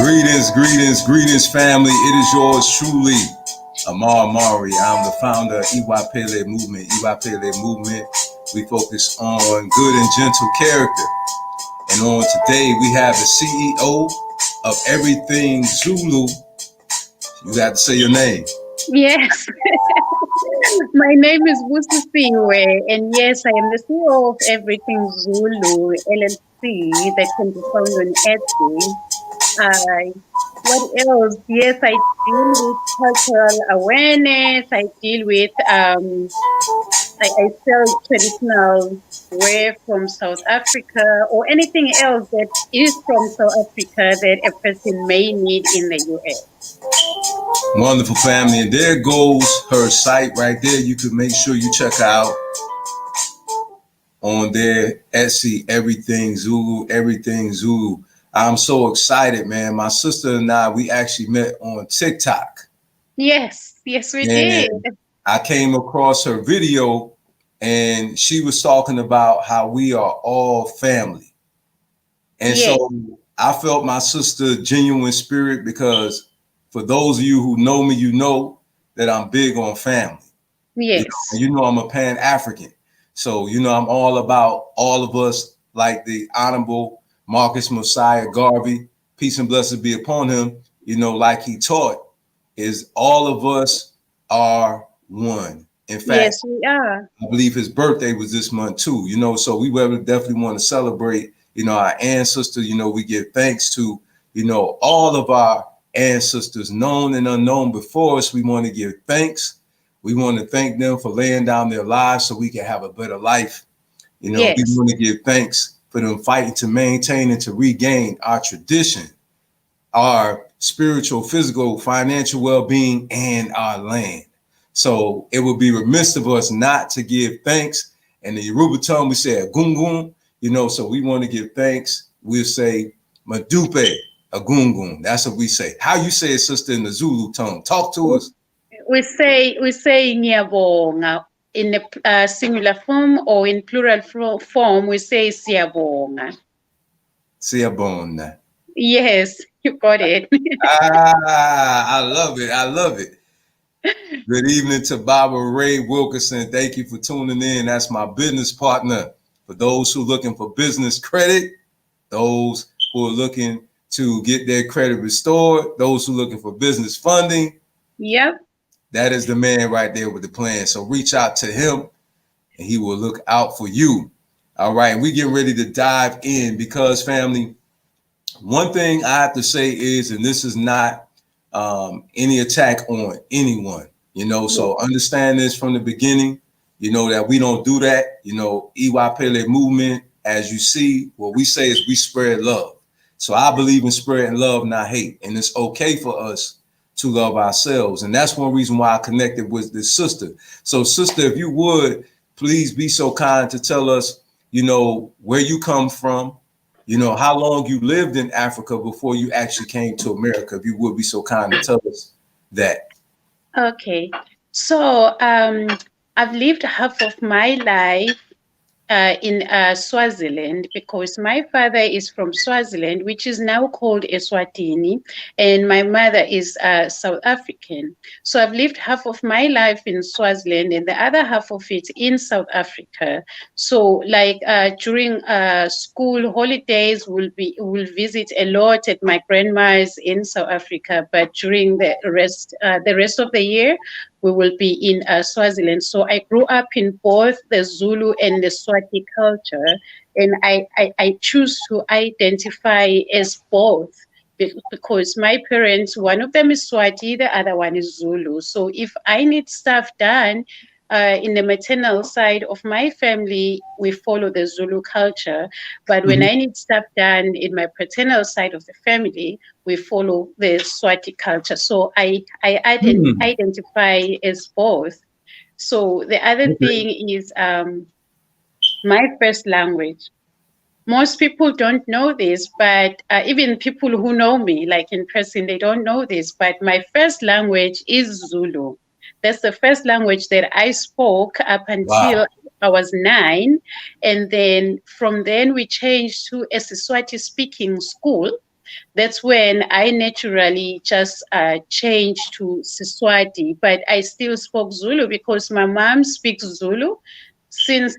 Greetings, family. It is yours truly, Amar Mari. I'm the founder of Iwapele Movement. Iwapele Movement, we focus on good and gentle character. And on today, we have the CEO of everything Zulu. You got to say your name. Yes. My name is Busisiwe, and yes, I am the CEO of Everything Zulu LLC that can be found on Etsy. What else? Yes, I deal with cultural awareness. I deal with I sell traditional wear from South Africa or anything else that is from South Africa that a person may need in the US. Wonderful, family. And there goes her site right there. You can make sure you check out on their Etsy, Everything Zulu. I'm so excited, man. My sister and I, we actually met on TikTok. Yes, we did. I came across her video and she was talking about how we are all family. And yes. So I felt my sister genuine spirit, because for those of you who know me, you know that I'm big on family. Yes. You know I'm a pan-African. So, I'm all about all of us, like the Honorable Marcus Mosiah Garvey, peace and blessings be upon him, like he taught, is all of us are one. In fact, yes, we are. I believe his birthday was this month too, so we definitely want to celebrate, our ancestors. We give thanks to, all of our ancestors, known and unknown before us. We want to give thanks. We want to thank them for laying down their lives so we can have a better life. Yes. We want to give thanks for them fighting to maintain and to regain our tradition, our spiritual, physical, financial well-being, and our land. So it would be remiss of us not to give thanks. And the Yoruba tongue, we say agungun, so we want to give thanks. We'll say madupe agungun. That's what we say. How you say it, sister, in the Zulu tongue? Talk to us. We say ngiyabonga in the singular form, or in plural form we say siyabonga. Siyabonga. Yes, you got it. I love it. Good evening to Barbara Ray Wilkerson. Thank you for tuning in. That's my business partner. For those who are looking for business credit, those who are looking to get their credit restored, those who are looking for business funding. Yep. That is the man right there with the plan. So reach out to him and he will look out for you. All right. We're getting ready to dive in, because, family, one thing I have to say is, and this is not any attack on anyone, so understand this from the beginning, that we don't do that. Iwapele Movement, as you see, what we say is we spread love. So I believe in spreading love, not hate. And it's okay for us to love ourselves. And that's one reason why I connected with this sister. So, sister, if you would, please be so kind to tell us, where you come from, how long you lived in Africa before you actually came to America. If you would be so kind to tell us that. Okay. So I've lived half of my life in Swaziland, because my father is from Swaziland, which is now called Eswatini, and my mother is South African. So I've lived half of my life in Swaziland and the other half of it in South Africa. So like during school holidays, we'll visit a lot at my grandma's in South Africa, but during the rest of the year, we will be in Swaziland. So I grew up in both the Zulu and the Swati culture, and I choose to identify as both, because my parents, one of them is Swati, the other one is Zulu. So if I need stuff done in the maternal side of my family, we follow the Zulu culture. But when I need stuff done in my paternal side of the family, we follow the Swati culture. So I identify as both. So the other thing is my first language. Most people don't know this, but even people who know me, like in person, they don't know this, but my first language is Zulu. That's the first language that I spoke up until I was 9. And then from then we changed to a Siswati speaking school. That's when I naturally just changed to Siswati, but I still spoke Zulu because my mom speaks Zulu since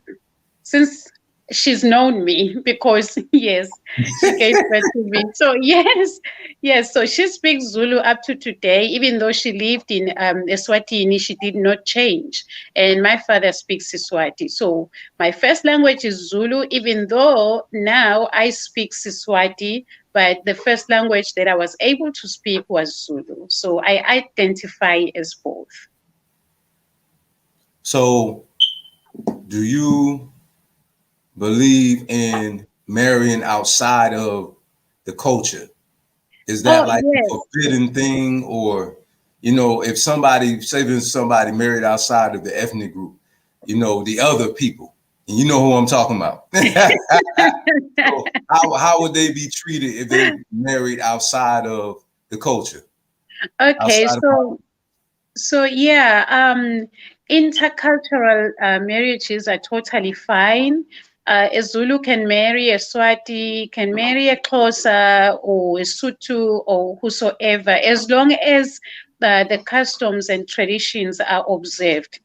since she's known me because yes, she gave birth to me. So yes, so she speaks Zulu up to today. Even though she lived in Eswatini, she did not change. And my father speaks Siswati. So my first language is Zulu, even though now I speak Siswati, but the first language that I was able to speak was Zulu. So I identify as both. So, do you believe in marrying outside of the culture? Is that Oh, like a yes. forbidden thing, or if somebody, say there's somebody married outside of the ethnic group, the other people, and you know who I'm talking about. So how would they be treated if they married outside of the culture, Okay, outside of so yeah, intercultural marriages are totally fine. A Zulu can marry a Swati, can marry a Xhosa or a Sotho or whosoever, as long as the customs and traditions are observed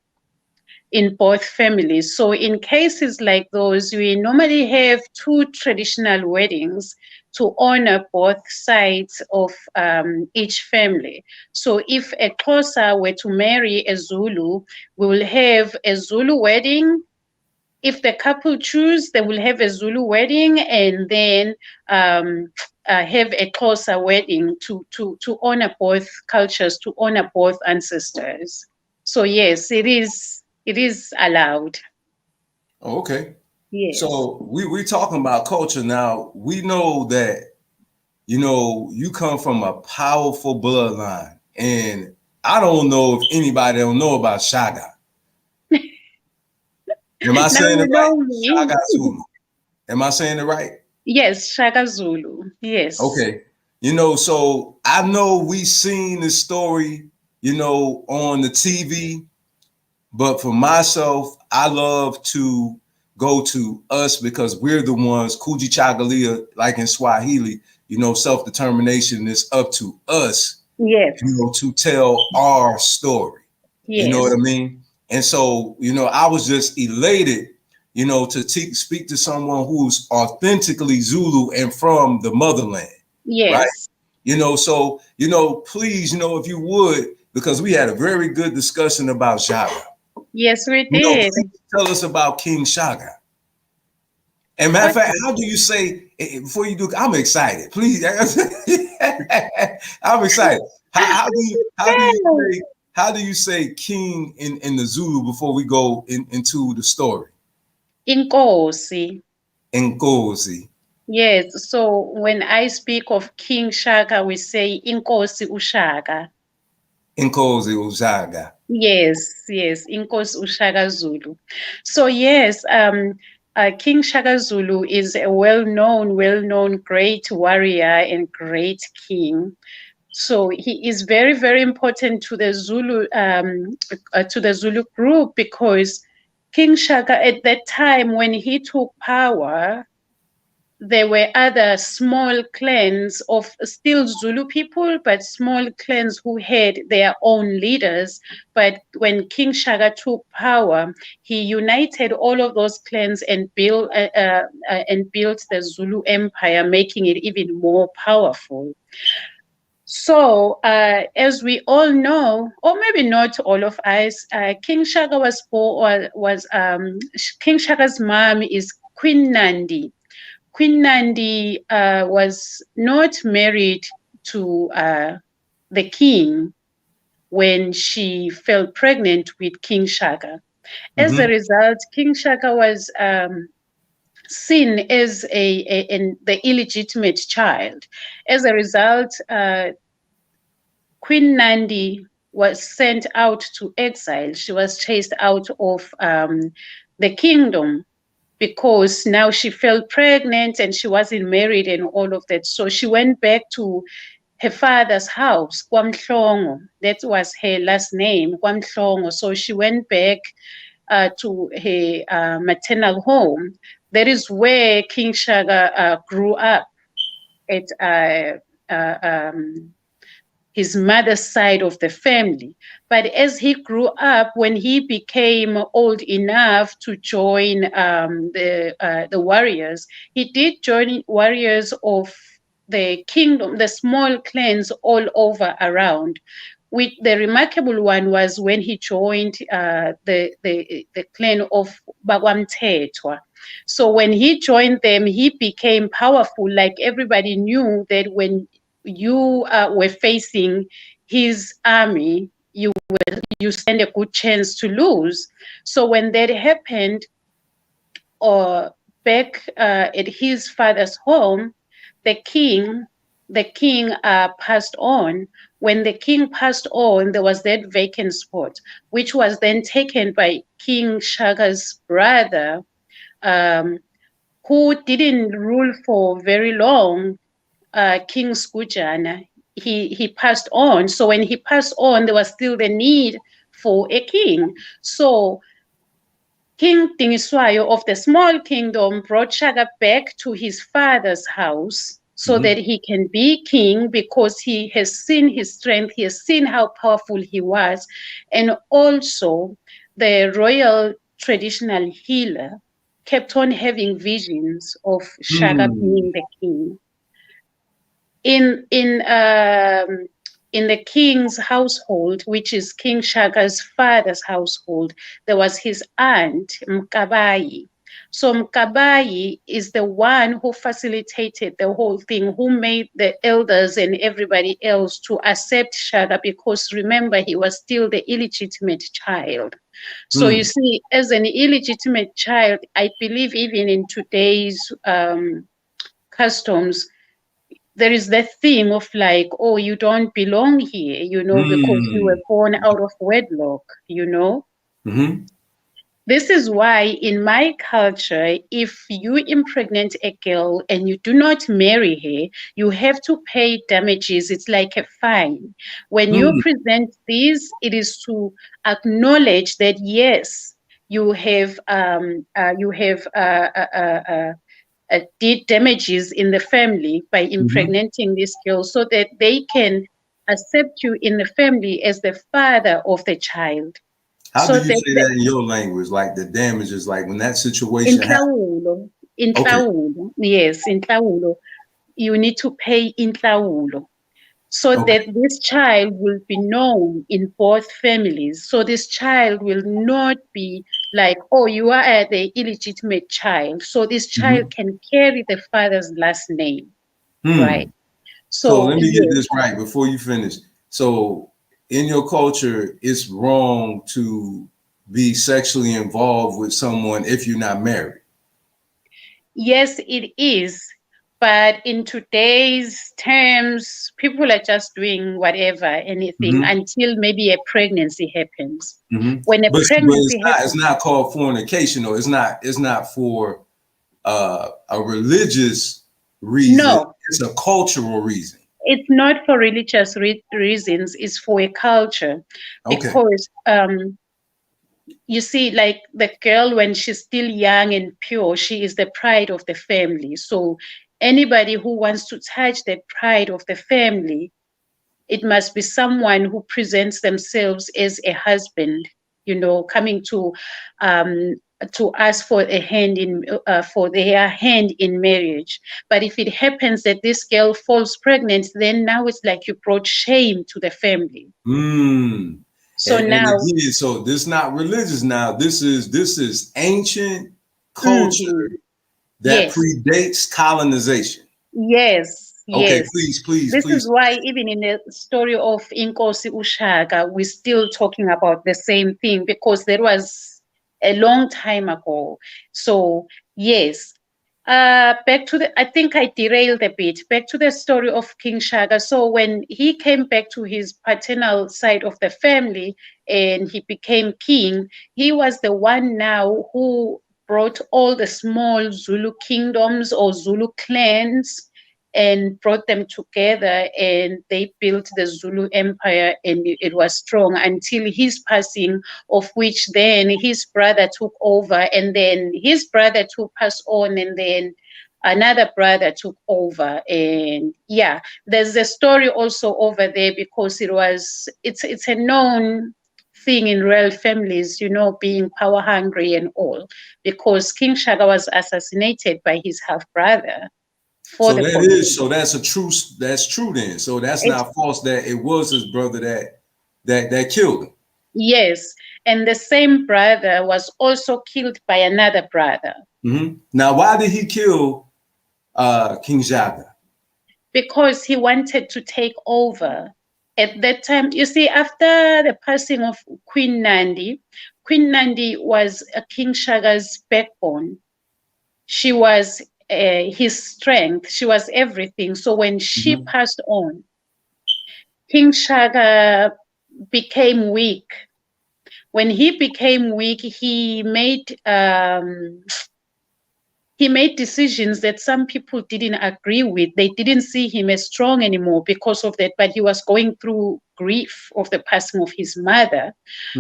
in both families. So in cases like those, we normally have two traditional weddings to honor both sides of each family. So if a Xhosa were to marry a Zulu, we will have a Zulu wedding. If the couple choose, they will have a Zulu wedding and then have a Xhosa wedding to honor both cultures, to honor both ancestors. So yes, it is allowed. Oh, okay. Yes. So we talking about culture now. We know that you come from a powerful bloodline, and I don't know if anybody don't know about Shaga. Am I Now saying you it right? know me. Shaga Zulu. Am I saying it right? Yes, Shaka Zulu. Yes. Okay. So I know we seen the story, on the TV, but for myself, I love to go to us because we're the ones, Kujichagulia, like in Swahili, self-determination is up to us, Yes. to tell our story. You know what Yes. I mean? And so, I was just elated, to speak to someone who's authentically Zulu and from the motherland, right? Yes. So, please, if you would, because we had a very good discussion about Shaka. Yes, we did. Please tell us about King Shaka. And matter of fact, Okay. how do you say before you do? I'm excited. Please, I'm excited. How do you say king in the Zulu before we go into the story? Inkosi. Nkosi, Yes. So when I speak of King Shaka, we say Inkosi Ushaka. Nkosi Uzaga. Yes, Inkosi Ushaka Zulu. So yes, King Shaka Zulu is a well-known great warrior and great king. So he is very, very important to the Zulu group because King Shaka at that time when he took power, there were other small clans of still Zulu people, but small clans who had their own leaders. But when King Shaka took power, he united all of those clans and built the Zulu Empire, making it even more powerful. So, as we all know, or maybe not all of us, King Shaka King Shaka's mom is Queen Nandi. Queen Nandi was not married to the king when she fell pregnant with King Shaka. As a Mm-hmm. result, King Shaka was seen as the illegitimate child. As a result, Queen Nandi was sent out to exile. She was chased out of the kingdom because now she fell pregnant and she wasn't married and all of that. So she went back to her father's house, Kwamhlongo. That was her last name, Kwamhlongo. So she went back to her maternal home. That is where King Shaka grew up at his mother's side of the family. But as he grew up, when he became old enough to join the warriors, he did join warriors of the kingdom, the small clans all over around. With the remarkable one was when he joined the clan of Bagwamtetwa. So when he joined them, he became powerful. Like everybody knew that when you were facing his army, you stand a good chance to lose. So when that happened, back at his father's home, the king passed on. When the king passed on, there was that vacant spot, which was then taken by King Shaka's brother, who didn't rule for very long, King Skujana. He passed on. So when he passed on, there was still the need for a king. So King Dingiswayo of the small kingdom brought Shaka back to his father's house so that he can be king, because he has seen his strength, he has seen how powerful he was. And also the royal traditional healer kept on having visions of Shaka being the king. In the king's household, which is King Shaka's father's household, there was his aunt, Mkabayi. So Mkabayi is the one who facilitated the whole thing, who made the elders and everybody else to accept Shaka, because remember, he was still the illegitimate child. So you see, as an illegitimate child, I believe even in today's customs, there is that theme of like, oh, you don't belong here, because you were born out of wedlock, This is why in my culture, if you impregnate a girl and you do not marry her, you have to pay damages. It's like a fine. When you present this, it is to acknowledge that, yes, you have did damages in the family by impregnating this girl, so that they can accept you in the family as the father of the child. How do you say that in your language? Like the damages, like when that situation happens? Inhlawulo, yes, inhlawulo. You need to pay inhlawulo, so that this child will be known in both families. So this child will not be like, oh, you are the illegitimate child. So this child can carry the father's last name, right? So let me get this right before you finish. So in your culture, it's wrong to be sexually involved with someone if you're not married. Yes, it is. But in today's terms, people are just doing whatever, anything, until maybe a pregnancy happens. When a pregnancy happens, it's not called fornication, or it's not for a religious reason. No, it's a cultural reason. It's not for religious reasons. It's for a culture, because you see, like the girl, when she's still young and pure, she is the pride of the family. So anybody who wants to touch the pride of the family, it must be someone who presents themselves as a husband, coming to ask for a hand in for their hand in marriage. But if it happens that this girl falls pregnant, then now it's like you brought shame to the family. So and now, again, so this is not religious. Now this is ancient culture that predates colonization. Yes. Okay, please. This is why even in the story of Inkosi Ushaka, we're still talking about the same thing, because there was a long time ago. So yes. Back to I think I derailed a bit. Back to the story of King Shaka. So when he came back to his paternal side of the family and he became king, he was the one now who brought all the small Zulu kingdoms or Zulu clans and brought them together, and they built the Zulu Empire, and it was strong until his passing, of which then his brother took over, and then his brother took passed on, and then another brother took over. And yeah, there's a story also over there, because it's a known thing in royal families, being power hungry and all, because King Shaka was assassinated by his half brother for So the that politics. is so that's true then. So that's It's, not false that it was his brother that killed him. yes, and the same brother was also killed by another brother. Now, why did he kill King Jaga? Because he wanted to take over. At that time, you see, after the passing of Queen Nandi was King Shaga's backbone. She was his strength. She was everything. So when she passed on, King Shaga became weak. When he became weak, he made decisions that some people didn't agree with. They didn't see him as strong anymore because of that, but he was going through grief of the passing of his mother.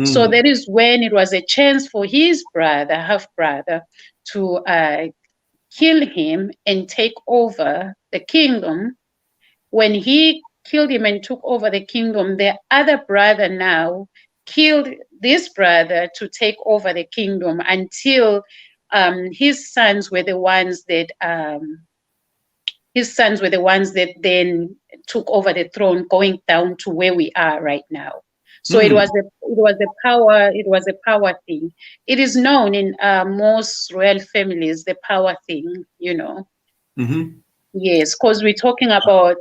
So that is when it was a chance for his half brother, to kill him and take over the kingdom. When he killed him and took over the kingdom, the other brother now killed this brother to take over the kingdom, until his sons were the ones that then took over the throne, going down to where we are right now. So it was a power thing. It is known in most royal families, the power thing, Yes, because we're talking about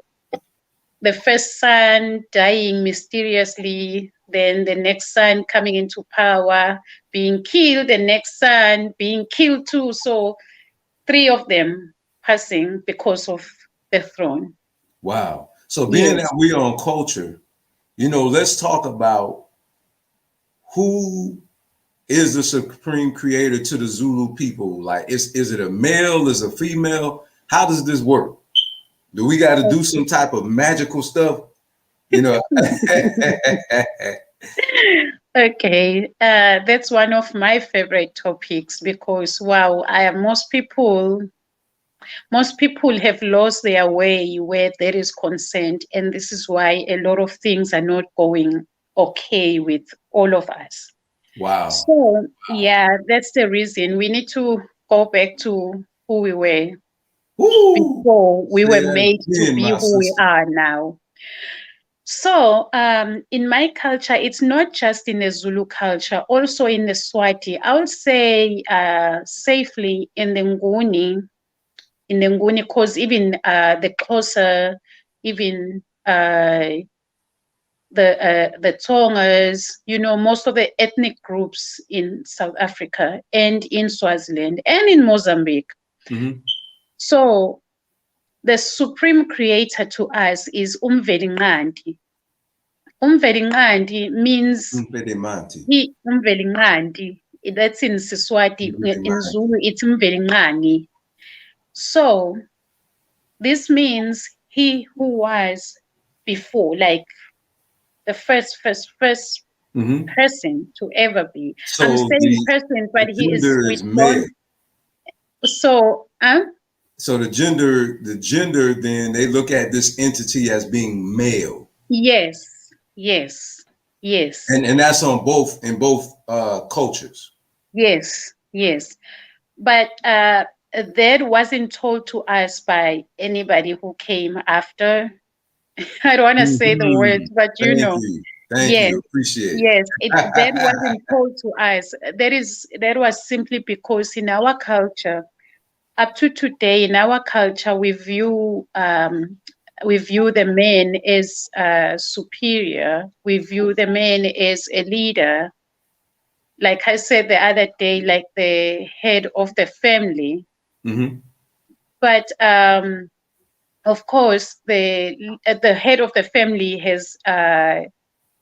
the first son dying mysteriously, then the next son coming into power, being killed, the next son being killed too. So 3 of them passing because of the throne. Wow. So being that we are on culture, let's talk about who is the supreme creator to the Zulu people. Like, is it a male? Is it a female? How does this work? Do we got to do some type of magical stuff? Okay, that's one of my favorite topics, because wow, most people have lost their way where there is consent, and this is why a lot of things are not going okay with all of us. Wow. So yeah, that's the reason we need to go back to who we were before we were made to be who we are now. So in my culture, it's not just in the Zulu culture, also in the Swati. I would say safely in the Nguni, because even the Xhosa, even the Tongas, most of the ethnic groups in South Africa and in Swaziland and in Mozambique. So the supreme creator to us is Umvelinqanti. Umvelinqanti means Umvelinqanti. That's in Siswati. In Zulu, it's Umvelinqangi. So this means he who was before, like the first person to ever be. So I'm saying person, but he is male. So so the gender, then they look at this entity as being male. Yes. And that's in both cultures. Yes. But that wasn't told to us by anybody who came after. I don't want to say the words, but Thank you. Appreciate it. Yes, that wasn't told to us. That was simply because in our culture, up to today, in our culture, we view the man as superior. We view the man as a leader. Like I said the other day, like the head of the family. But of course, the head of the family has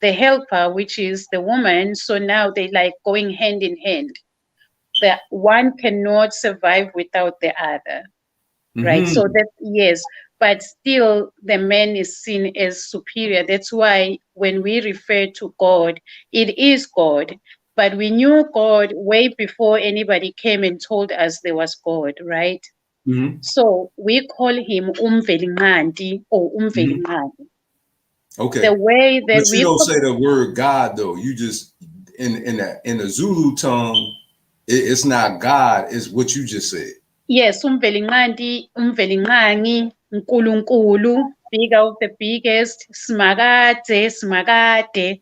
the helper, which is the woman. So now they like going hand in hand. The one cannot survive without the other, right? So that, yes. but still the man is seen as superior. That's why when we refer to God, it is God. But we knew God way before anybody came and told us there was God, right? Mm-hmm. So we call him Umvelinqanti or Mm-hmm. Umvelinqanti. Okay. The way But that you we don't say the word God though. You just in the Zulu tongue, it's not God. It's what you just said. yes, Umvelinqanti, Umvelinqangi, Nkulunkulu, bigger of the biggest, Smakade, Smakade.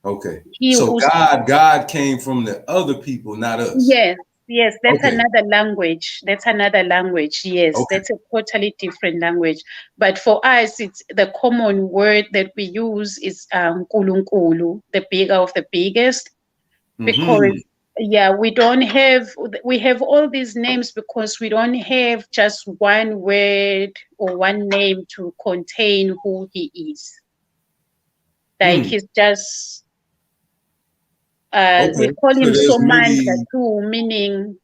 Okay. He So was, God came from the other people, not us. yes, yes, that's Okay. another language. That's another language. Yes, Okay. that's a totally different language. But for us, it's the common word that we use is Nkulunkulu, the bigger of the biggest, because Mm-hmm. yeah, we have all these names because we don't have just one word or one name to contain who he is. Like Hmm. he's just we Okay. call So him there's Somandla many. too, meaning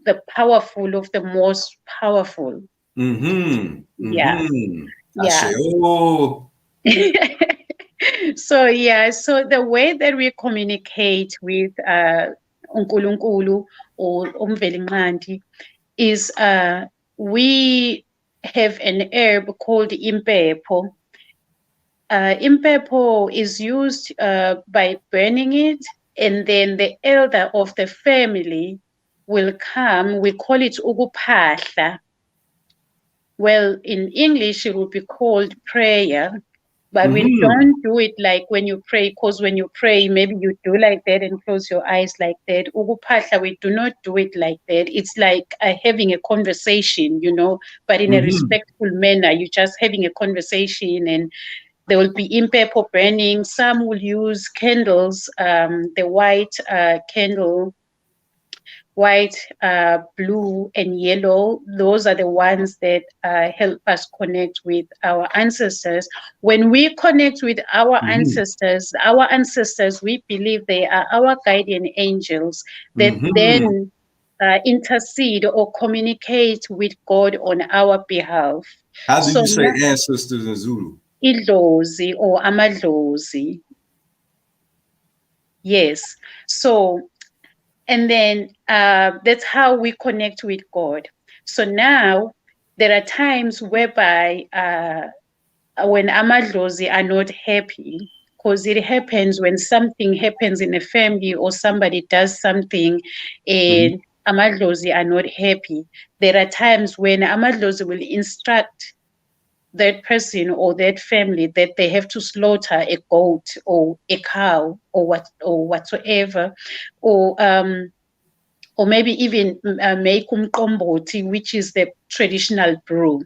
the powerful of the most powerful. Mm-hmm. Yeah, Mm-hmm. I say, yeah. oh. So yeah, so the way that we communicate with uNkulunkulu or Umvelinqanti is we have an herb called impepho. Impepho is used by burning it, and then the elder of the family will come. We call it ukuphahla. Well, in English, it would be called prayer, but we Mm-hmm. don't do it like when you pray, because when you pray, maybe you do like that and close your eyes like that. Ukuphahla, we do not do it like that. It's like having a conversation, but in a Mm-hmm. respectful manner. You're just having a conversation, and there will be impepho burning. Some will use candles, the white candle, white, blue, and yellow. Those are the ones that help us connect with our ancestors. When we connect with Mm-hmm. our ancestors, we believe they are our guardian angels that Mm-hmm. then intercede or communicate with God on our behalf. How do So you say ancestors in Zulu? idlozi or amadlozi. Yes. So, and then that's how we connect with God. So now there are times whereby when amadlozi are not happy, because it happens when something happens in a family or somebody does something Mm-hmm. and amadlozi are not happy. There are times when amadlozi will instruct that person or that family that they have to slaughter a goat or a cow or whatsoever, or maybe even make umqombothi, which is the traditional brew.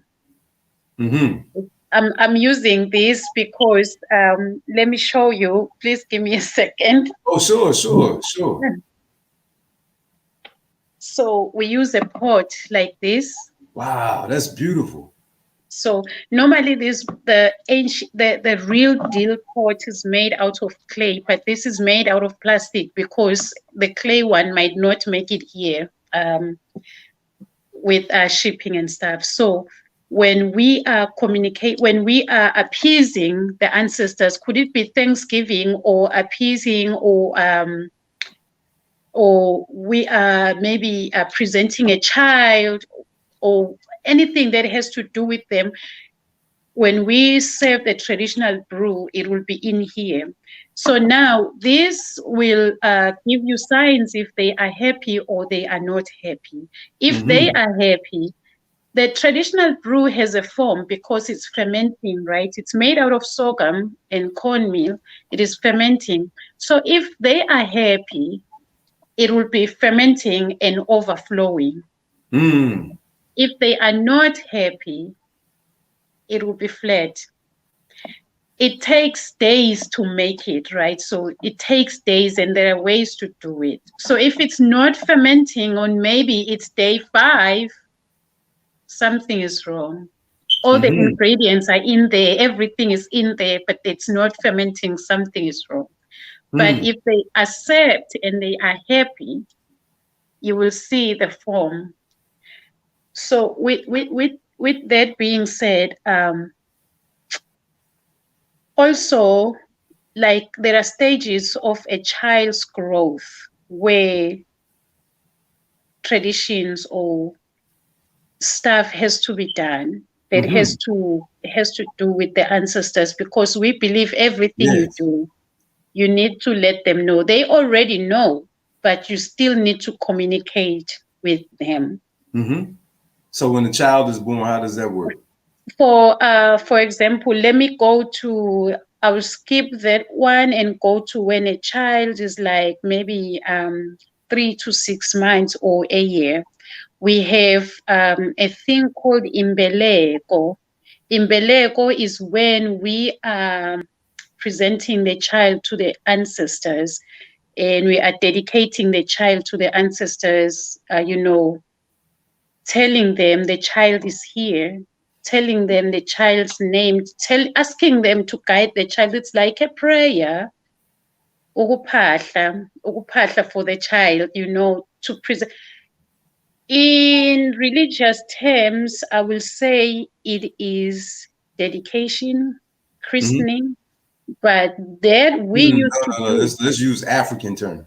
Mm-hmm. I'm using this because let me show you. Please give me a second. Oh, sure, sure, sure. So we use a pot like this. Wow, that's beautiful. So normally the real deal pot is made out of clay, but this is made out of plastic because the clay one might not make it here with shipping and stuff. So when we are when we are appeasing the ancestors, could it be Thanksgiving or appeasing or we are maybe presenting a child or anything that has to do with them. When we serve the traditional brew, it will be in here. So now this will give you signs if they are happy or they are not happy. If they Mm-hmm. are happy, the traditional brew has a form because it's fermenting, right? It's made out of sorghum and cornmeal. It is fermenting. So if they are happy, it will be fermenting and overflowing. Mm. If they are not happy, it will be flat. It takes days to make it, right? So it takes days and there are ways to do it. So if it's not fermenting on maybe it's day 5, something is wrong. All the Mm-hmm. ingredients are in there, everything is in there, but it's not fermenting, something is wrong. But Mm. if they accept and they are happy, you will see the form. So with with that being said, also, like there are stages of a child's growth where traditions or stuff has to be done that Mm-hmm. has to do with the ancestors, because we believe everything you Yes. do, you need to let them know. They already know, but you still need to communicate with them. Mm-hmm. So when the child is born, how does that work? For example, let me go to, I will skip that one and go to when a child is like maybe 3 to 6 months or a year. We have a thing called imbeleko. Imbeleko is when we are presenting the child to the ancestors, and we are dedicating the child to the ancestors, telling them the child is here, telling them the child's name, asking them to guide the child. It's like a prayer, ukuphahla for the child, to present. In religious terms, I will say it is dedication, Mm-hmm. christening, but that we used to No. do. Let's use African term.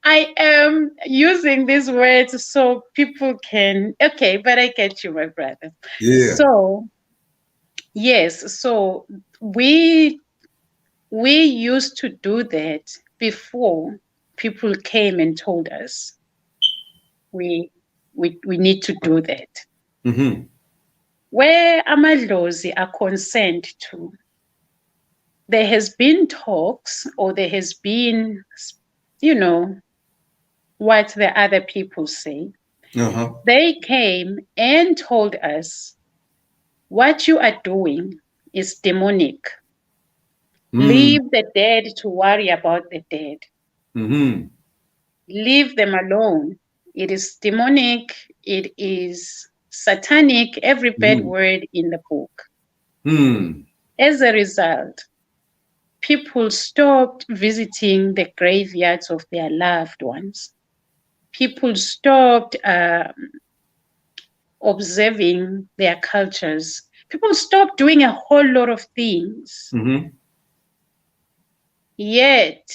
I am using these words so people can, okay, but I get you, my brother. Yeah. So, yes, so we used to do that before people came and told us we we need to do that. Mm-hmm. Where amadlozi are concerned to, there has been talks, or there has been, you know, what the other people say. Uh-huh. They came and told us, what you are doing is demonic. Mm. Leave the dead to worry about the dead. Mm-hmm. Leave them alone. It is demonic. It is satanic, every bad Mm-hmm. word in the book. Hmm. As a result, people stopped visiting the graveyards of their loved ones. People stopped observing their cultures. People stopped doing a whole lot of things. Mm-hmm. Yet,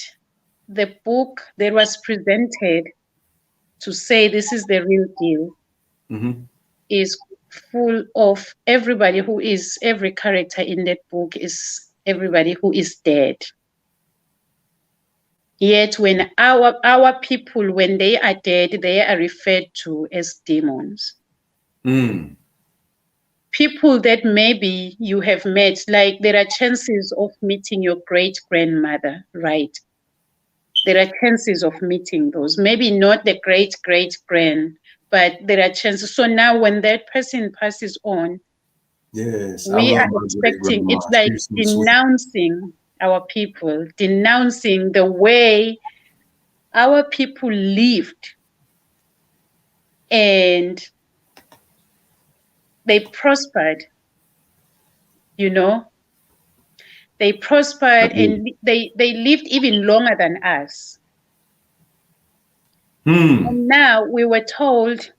the book that was presented to say this is the real deal Mm-hmm. is full of every character in that book is everybody who is dead. Yet when our people, when they are dead, they are referred to as demons. Mm. People that maybe you have met, like there are chances of meeting your great grandmother, right? There are chances of meeting those. Maybe not the great great grand, but there are chances. So now when that person passes on, Yes. I we love are my great expecting, grandma. it's like She's so sweet. denouncing our people, denouncing the way our people lived, and they prospered, you know, they prospered, and they lived even longer than us. Hmm. And now we were told,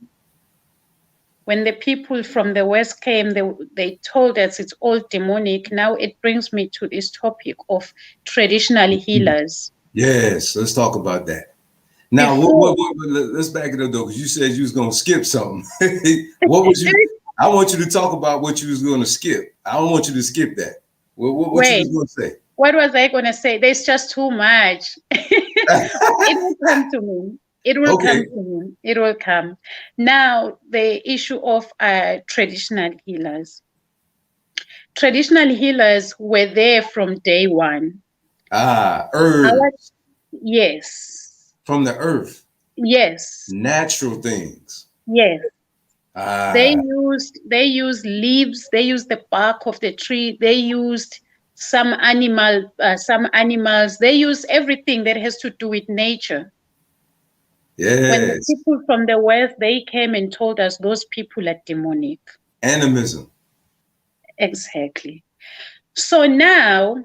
when the people from the West came, they told us it's all demonic. Now it brings me to this topic of traditional healers. Yes. Let's talk about that. Now, Before, let's back it up though, because you said you was gonna skip something. What was you? I want you to talk about what you was gonna skip. I don't want you to skip that. What you wait, was gonna say? what was I going to say? There's just too much. It will come to me. It will come Okay. to me. It will come. Now, the issue of traditional healers. Traditional healers were there from day one. Our, Herbs yes, from the earth, yes, natural things. yes. Ah, They used leaves. They used the bark of the tree. They used some animals. They used everything that has to do with nature. When the yes. people from the West, they came and told us those people are demonic. Animism. Exactly. So now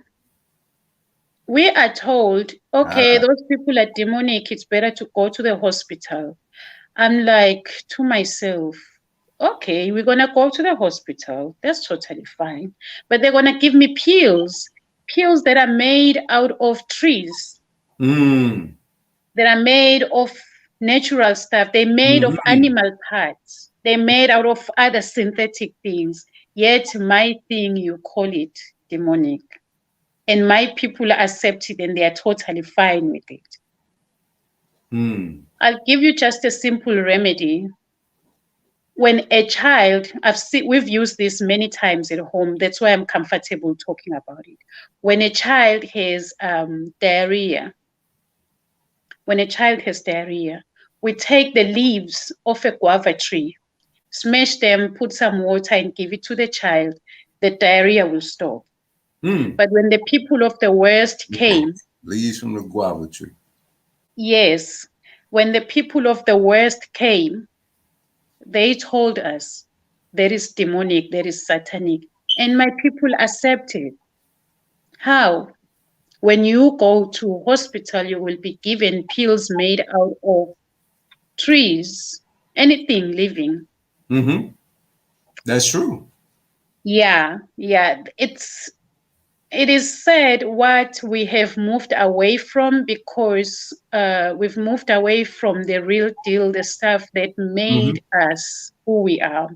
we are told, okay, Ah, those people are demonic. It's better to go to the hospital. I'm like to myself, Okay, we're going to go to the hospital. That's totally fine. But they're going to give me pills that are made out of trees, Mm. that are made of natural stuff. They're made of Mm-hmm. animal parts. They're made out of other synthetic things. Yet my thing, you call it demonic. And my people accept it and they are totally fine with it. Mm. I'll give you just a simple remedy. When a child, we've used this many times at home. That's why I'm comfortable talking about it. When a child has diarrhea, we take the leaves of a guava tree, smash them, put some water, and give it to the child. The diarrhea will stop. Mm. But when the people of the West came, Leaves from the guava tree. yes, when the people of the West came, they told us there is demonic, there is satanic, and my people accepted. How? When you go to hospital, you will be given pills made out of trees, anything living. Mm-hmm. That's true. Yeah, yeah. It is sad what we have moved away from, because we've moved away from the real deal, the stuff that Mm-hmm. made us who we are.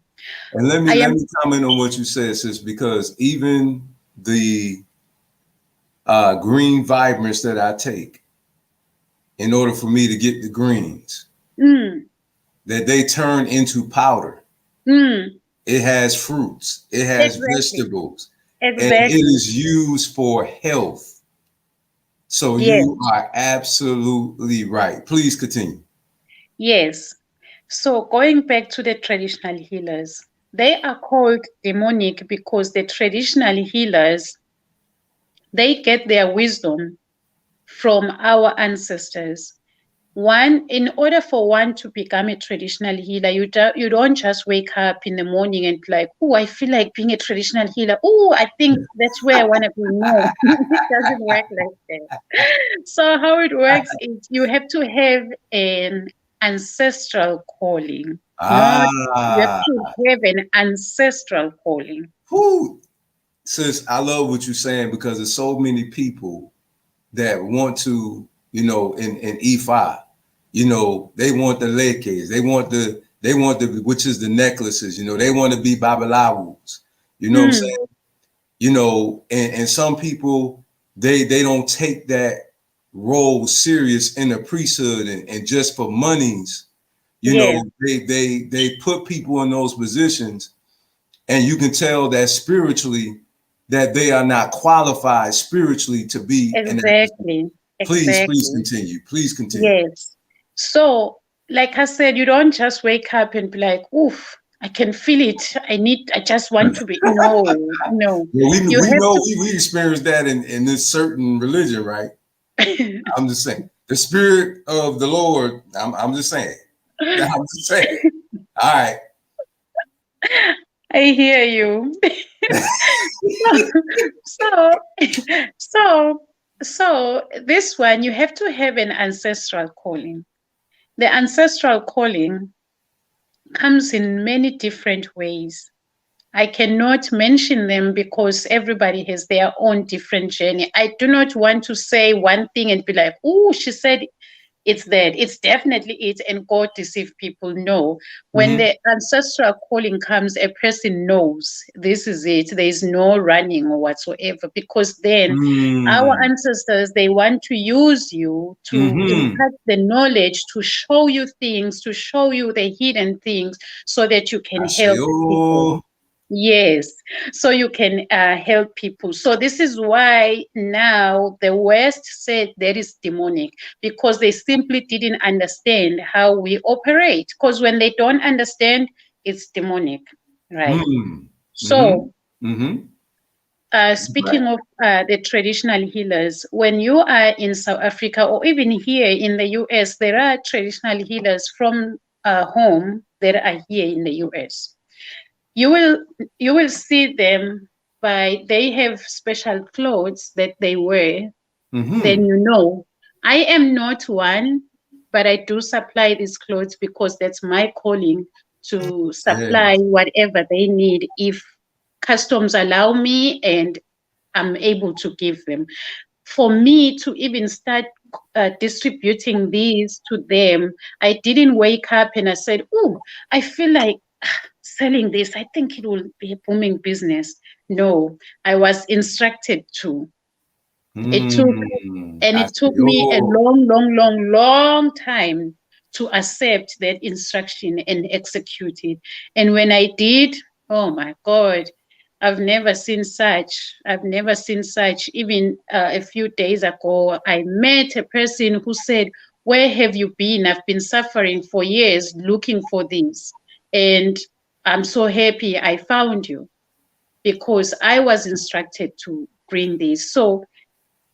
And let me I let am. me comment on what you said, sis, because even the green vibrance that I take in order for me to get the greens, Mm, that they turn into powder. mm, It has fruits, it has exactly. vegetables, and it Exactly. is used for health. So Yes. you are absolutely right. Please continue. Yes. So going back to the traditional healers, they are called demonic because the traditional healers, they get their wisdom from our ancestors. One, in order for one to become a traditional healer, you don't just wake up in the morning and be like, oh, I feel like being a traditional healer. Oh, I think that's where I want to be. No, it doesn't work like that. So how it works is you have to have an ancestral calling. Not You have Ah, to have an ancestral calling. who, sis, I love what you're saying because there's so many people that want to, in E5, they want the lekes, they want the, which is the necklaces, they want to be babalawus, you know what I'm Mm, saying? And some people, they don't take that role serious in the priesthood, and just for monies, yes, they put people in those positions, and you can tell that spiritually that they are not qualified spiritually to be in that position. exactly, Please exactly. continue. Please continue. Yes. So, like I said, you don't just wake up and be like, oof, I can feel it. I just want to be. No, no. Well, You we know have we experienced that in this certain religion, right? to. I'm just saying the spirit of the Lord. I'm just saying. I'm just saying. All right. I hear you. so, so, so this one, you have to have an ancestral calling. The ancestral calling comes in many different ways. I cannot mention them because everybody has their own different journey. I do not want to say one thing and be like, oh, she said it's that. It's definitely it, and God deceive people. No. When Mm-hmm. the ancestral calling comes, a person knows this is it. There is no running or whatsoever, because then our Mm. ancestors, they want to use you to Mm-hmm. impart the knowledge, to show you things, to show you the hidden things so that you can I say, help people. oh. Yes, so you can help people. So this is why now the West said there is demonic, because they simply didn't understand how we operate. Because when they don't understand, it's demonic, right? Mm. Mm-hmm. So Mm-hmm. speaking Right. of the traditional healers, when you are in South Africa or even here in the US, there are traditional healers from home that are here in the US. You will you will see them by they have special clothes that they wear. Then Mm-hmm. you know, I am not one, but I do supply these clothes because that's my calling to supply whatever they need if customs allow me and I'm able to give them. For me to even start distributing these to them, I didn't wake up and I said, oh, I feel like selling this. I think it will be a booming business. No, I was instructed to. It took I it took see. me a Oh. long time to accept that instruction and execute it. And when I did, oh my God, I've never seen such. I've never seen such. Even a few days ago, I met a person who said, where have you been? I've been suffering for years looking for this. And I'm so happy I found you because I was instructed to bring this. So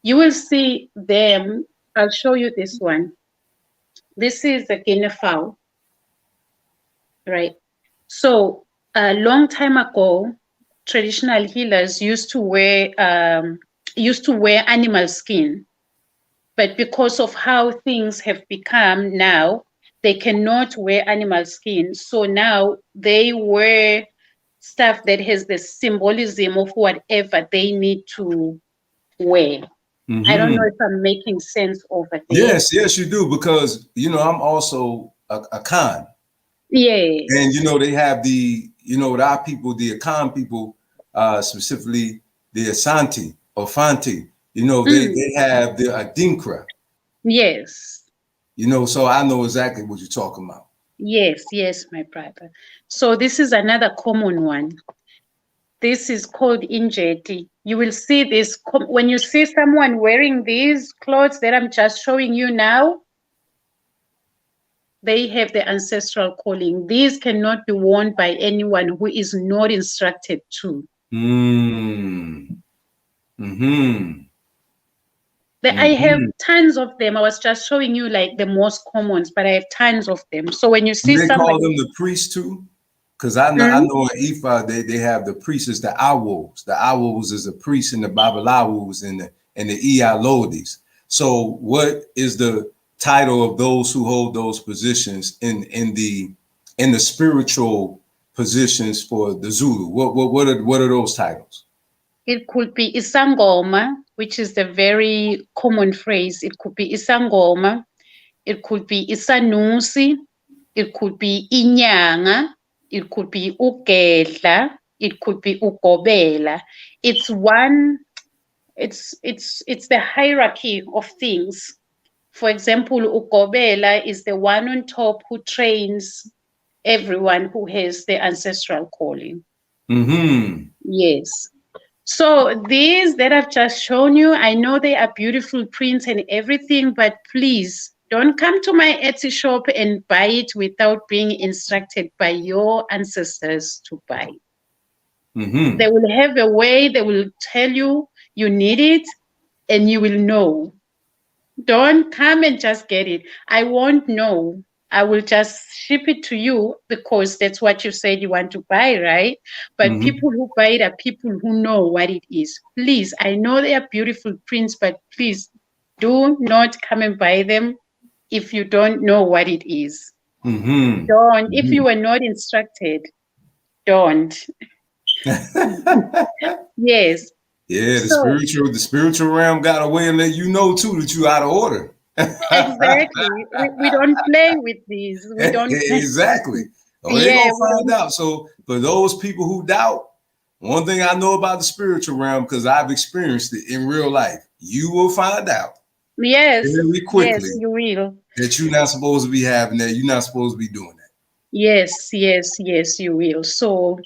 you will see them. I'll show you this one. This is the guinea fowl, right? So a long time ago, traditional healers used to wear animal skin, but because of how things have become now, they cannot wear animal skin. So now they wear stuff that has the symbolism of whatever they need to wear. I don't know if I'm making sense over there. Yes, yes, you do, because I'm also a Khan, and Yes. they have our people, the Akan people, specifically the Asante or Fanti. They have the Adinkra. Yes. So I know exactly what you're talking about. Yes, my brother. So this is another common one. This is called injeti. You will see this when you see someone wearing these clothes that I'm just showing you now. They have the ancestral calling. These cannot be worn by anyone who is not instructed to. Mm. Hmm. I have tons of them. I was just showing you like the most commons, but I have tons of them. So when you see They call somebody, them the priests too, because I know in Ifa they have the priests as the Awos. The Awos is a priest in the Babalawos and the Ialodis. So what is the title of those who hold those positions in the spiritual positions for the Zulu? What are those titles? it could be isangoma, which is the very common phrase. It could be isangoma. It could be isanusi. It could be inyanga. It could be ugedla. It could be ugobela. It's one. It's the hierarchy of things. For example, ugobela is the one on top who trains everyone who has the ancestral calling. Yes. So these that I've just shown you, I know they are beautiful prints and everything, but please don't come to my Etsy shop and buy it without being instructed by your ancestors to buy. They will have a way, they will tell you you need it and you will know. Don't come and just get it. I won't know. I will just ship it to you because that's what you said you want to buy, right? But people who buy it are people who know what it is. Please, I know they are beautiful prints, but please do not come and buy them if you don't know what it is. Don't. If you were not instructed, don't. Yes. Yeah, the So spiritual realm got a way to let you know too that you out of order. exactly. We don't play with these. We don't play. Exactly. Oh, they Yeah, gonna find out. So for those people who doubt, one thing I know about the spiritual realm, because I've experienced it in real life, you will find out yes, very yes, quickly you will. that you're not supposed to be having that. You're not supposed to be doing that. Yes, you will. So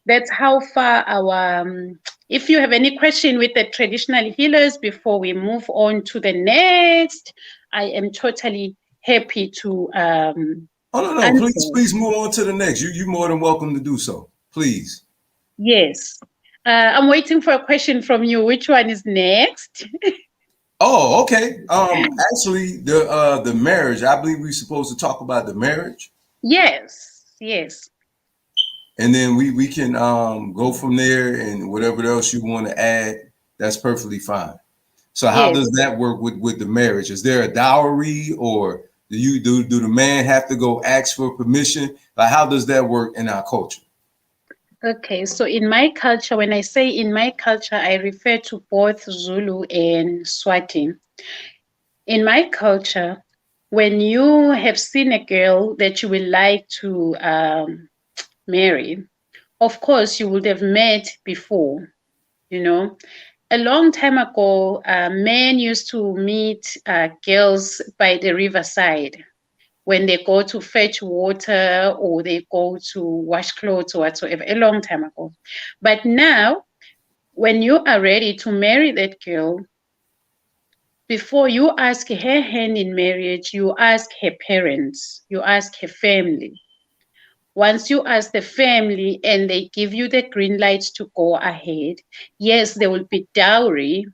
that's how far our. If you have any question with the traditional healers before we move on to the next, I am totally happy to Oh no, answer. please move on to the next. You're more than welcome to do so. Please. Yes. I'm waiting for a question from you. Which one is next? Oh, okay. Actually, the marriage. I believe we're supposed to talk about the marriage, Yes. and then we can go from there, and whatever else you want to add, that's perfectly fine. So how Yes. does that work with the marriage? Is there a dowry, or Do the man have to go ask for permission? Like, how does that work in our culture? Okay, so in my culture, when I say in my culture, I refer to both Zulu and Swati. In my culture, when you have seen a girl that you would like to marry, of course, you would have met before, you know. A long time ago, men used to meet girls by the riverside when they go to fetch water or they go to wash clothes or whatsoever, a long time ago. But now, when you are ready to marry that girl, before you ask her hand in marriage, you ask her parents, you ask her family. Once you ask the family and they give you the green lights to go ahead, yes, there will be dowry,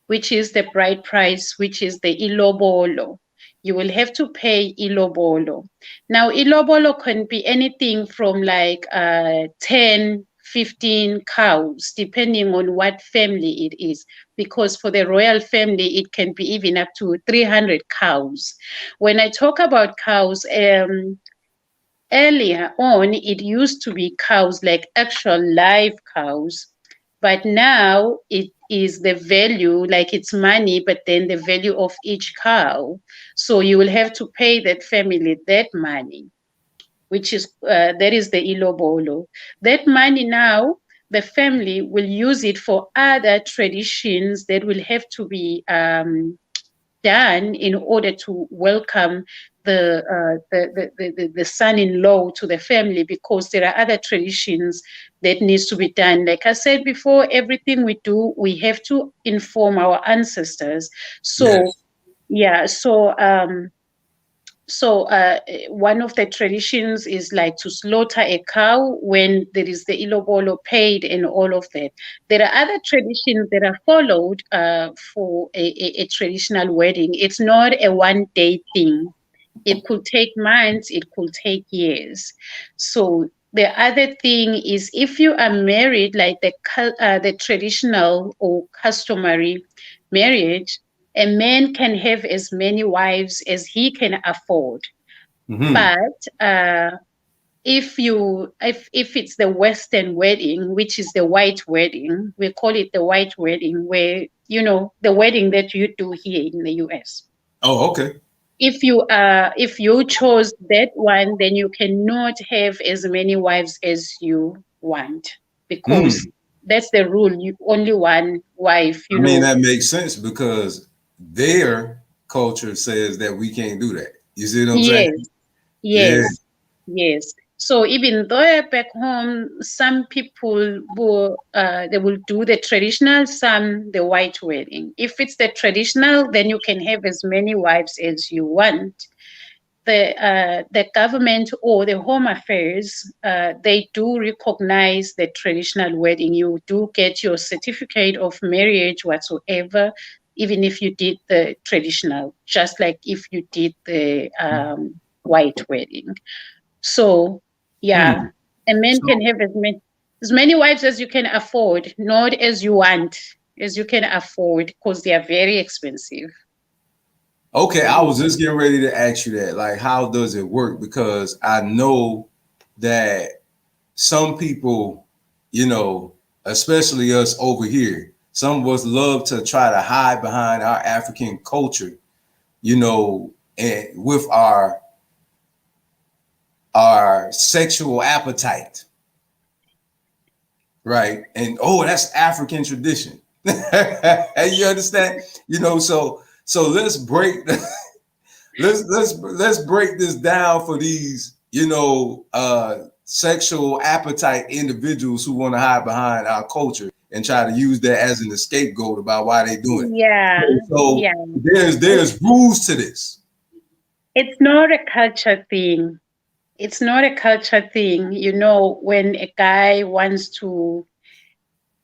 which is the bride price, which is the ilobolo. You will have to pay ilobolo. Now, ilobolo can be anything from like 10, 15 cows, depending on what family it is. Because for the royal family, it can be even up to 300 cows. When I talk about cows, earlier on, it used to be cows, like actual live cows, but now it is the value, like it's money, but then the value of each cow. So you will have to pay that family that money, which is that is the ilobolo. That money now, the family will use it for other traditions that will have to be done in order to welcome the son-in-law to the family, because there are other traditions that needs to be done. Like I said before, everything we do, we have to inform our ancestors. So Yes. yeah, so one of the traditions is like to slaughter a cow when there is the ilobolo paid and all of that. There are other traditions that are followed for a traditional wedding. It's not a one-day thing. It could take months, it could take years. So the other thing is, if you are married, like the traditional or customary marriage, a man can have as many wives as he can afford. Mm-hmm. But if it's the Western wedding, which is the white wedding, we call it the white wedding, where the wedding that you do here in the US. Oh, okay. If you chose that one, then you cannot have as many wives as you want, because Mm. that's the rule. You only one wife, I mean, that makes sense because their culture says that we can't do that. You see what I'm saying? Yes, Yeah. yes, yes. So even though back home, some people they will do the traditional, some the white wedding. If it's the traditional, then you can have as many wives as you want. The government or the Home Affairs, they do recognize the traditional wedding. You do get your certificate of marriage whatsoever, even if you did the traditional, just like if you did the white wedding. So yeah, Hmm. a man So can have as many wives as you can afford, not as you want, as you can afford, because they are very expensive. okay, I was Mhm. just getting ready to ask you that. Like, how does it work? Because I know that some people, you know, especially us over here, some of us love to try to hide behind our African culture, and with our sexual appetite, right? And oh, that's African tradition. You understand? So let's break let's break this down for these, sexual appetite individuals who want to hide behind our culture and try to use that as an scapegoat about why they're doing it. Yeah, So yeah. there's rules to this. It's not a culture thing. It's not a culture thing. When a guy wants to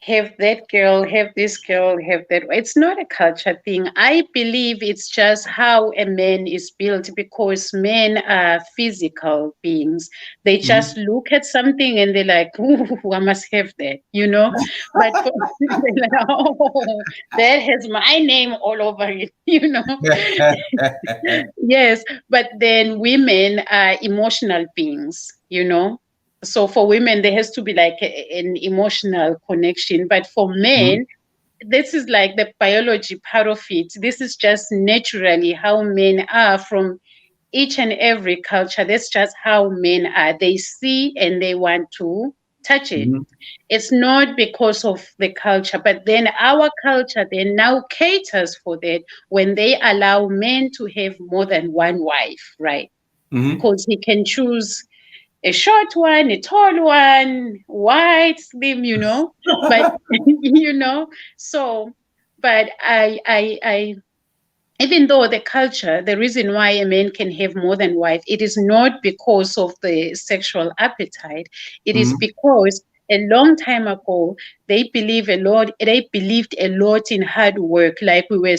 have that girl, have this girl, have that. It's not a culture thing. I believe it's just how a man is built because men are physical beings. They just Mhm. look at something and they're like, ooh, I must have that, you know? But for, they're like, oh, that has my name all over it, you know? Yes, but then women are emotional beings, you know? So for women, there has to be like an emotional connection. But for Mhm. men, this is like the biology part of it. This is just naturally how men are from each and every culture. That's just how men are. They see and they want to touch it. Mhm. It's not because of the culture, but then our culture then now caters for that when they allow men to have more than one wife, right? Mhm. Because he can choose a short one, a tall one, white, slim, you know. But you know, so but I even though the culture, the reason why a man can have more than wife, it is not because of the sexual appetite. It is Mhm. because a long time ago they believed a lot in hard work. Like we were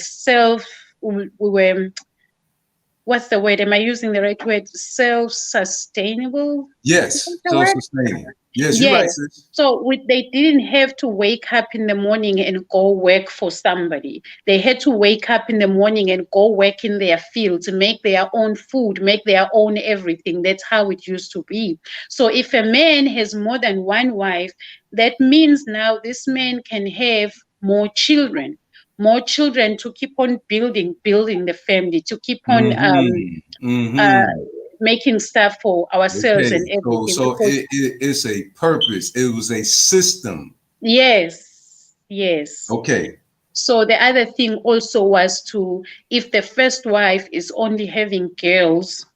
what's the word? Am I using the right word? Self-sustainable? Is that Yes, the word? self-sustaining. Yes, you're right, Yes. sis. So they didn't have to wake up in the morning and go work for somebody. They had to wake up in the morning and go work in their fields, make their own food, make their own everything. That's how it used to be. So if a man has more than one wife, that means now this man can have more children to keep on building the family, to keep on Mhm. uh, Mhm. making stuff for ourselves Okay, and so everything. so Because it's a purpose. It was a system. yes, yes. Okay. So the other thing also was to, if the first wife is only having girls,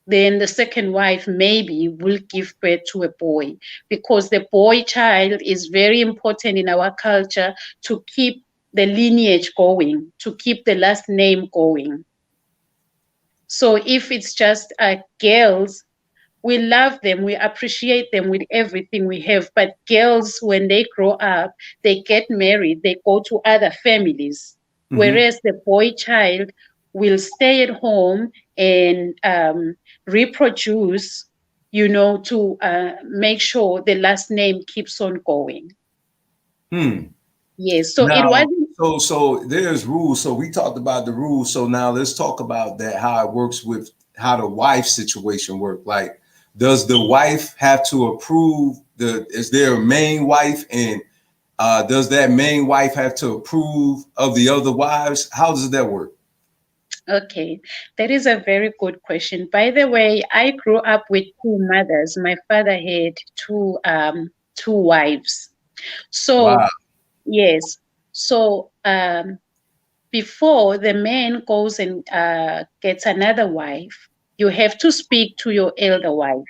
then the second wife maybe will give birth to a boy because the boy child is very important in our culture to keep the lineage going, to keep the last name going. So if it's just girls, we love them, we appreciate them with everything we have. But girls, when they grow up, they get married, they go to other families. Mhm. Whereas the boy child will stay at home and reproduce, you know, to make sure the last name keeps on going. Hmm. Yes. So it Now, wasn't so there's rules. So we talked about the rules. So now let's talk about that, how it works with how the wife situation work. Like, does the wife have to approve is there a main wife and does that main wife have to approve of the other wives? How does that work? okay. That is a very good question. By the way, I grew up with two mothers. My father had two wives. Wow. So yes. So before the man goes and gets another wife, you have to speak to your elder wife.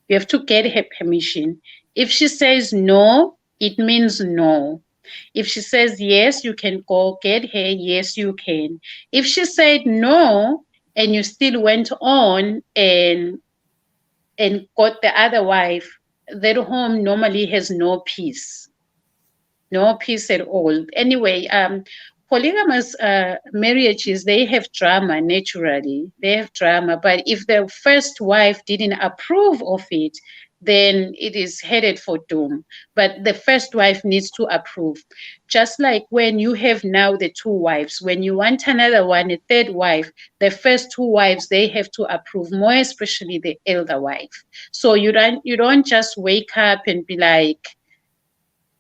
You have to get her permission. If she says no, it means no. If she says yes, you can go get her. Yes, you can. If she said no, and you still went on and got the other wife, that home normally has no peace. No peace at all. Anyway, polygamous marriages, they have drama naturally. They have drama. But if the first wife didn't approve of it, then it is headed for doom. But the first wife needs to approve. Just like when you have now the two wives, when you want another one, a third wife, the first two wives, they have to approve, more especially the elder wife. So you don't just wake up and be like,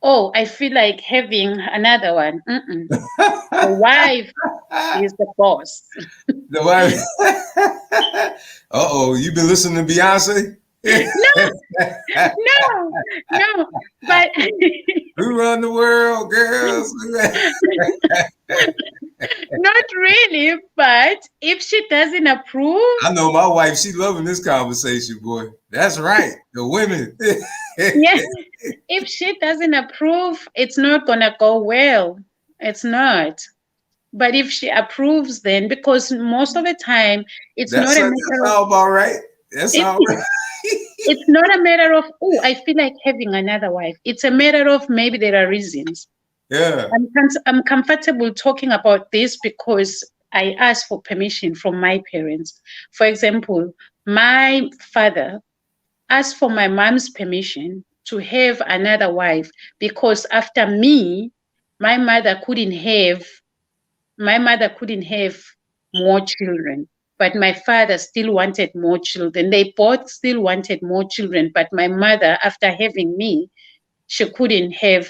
oh, I feel like having another one. Mm-mm. The wife is the boss. The wife. Uh-oh, you been listening to Beyonce? No, no, no. But We run the world, girls. not really. But if she doesn't approve, I know my wife, she loving this conversation, boy. That's right. The women. yeah, if she doesn't approve, it's not gonna go well. It's not. But if she approves, then because most of the time it's not a That matter of sound about right. That it. sound right. It's not a matter of, oh, I feel like having another wife. It's a matter of maybe there are reasons. Yeah. I'm comfortable talking about this because I asked for permission from my parents. For example, my father asked for my mom's permission to have another wife because after me, my mother couldn't have more children. But my father still wanted more children. They both still wanted more children. But my mother, after having me, she couldn't have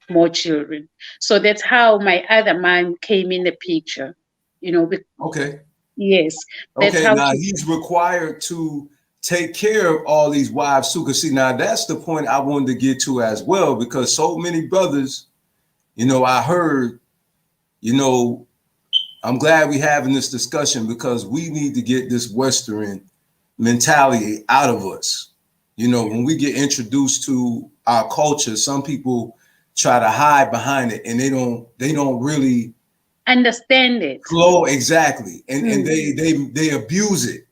more children. So that's how my other mom came in the picture. You know, Okay. yes, that's Okay. how Now she. he's required to take care of all these wives too. Cause see, now that's the point I wanted to get to as well, because so many brothers, I heard, you know, I'm glad we having this discussion because we need to get this Western mentality out of us. When we get introduced to our culture, some people try to hide behind it and they don't really Understand it. flow exactly. And Mm. they abuse it.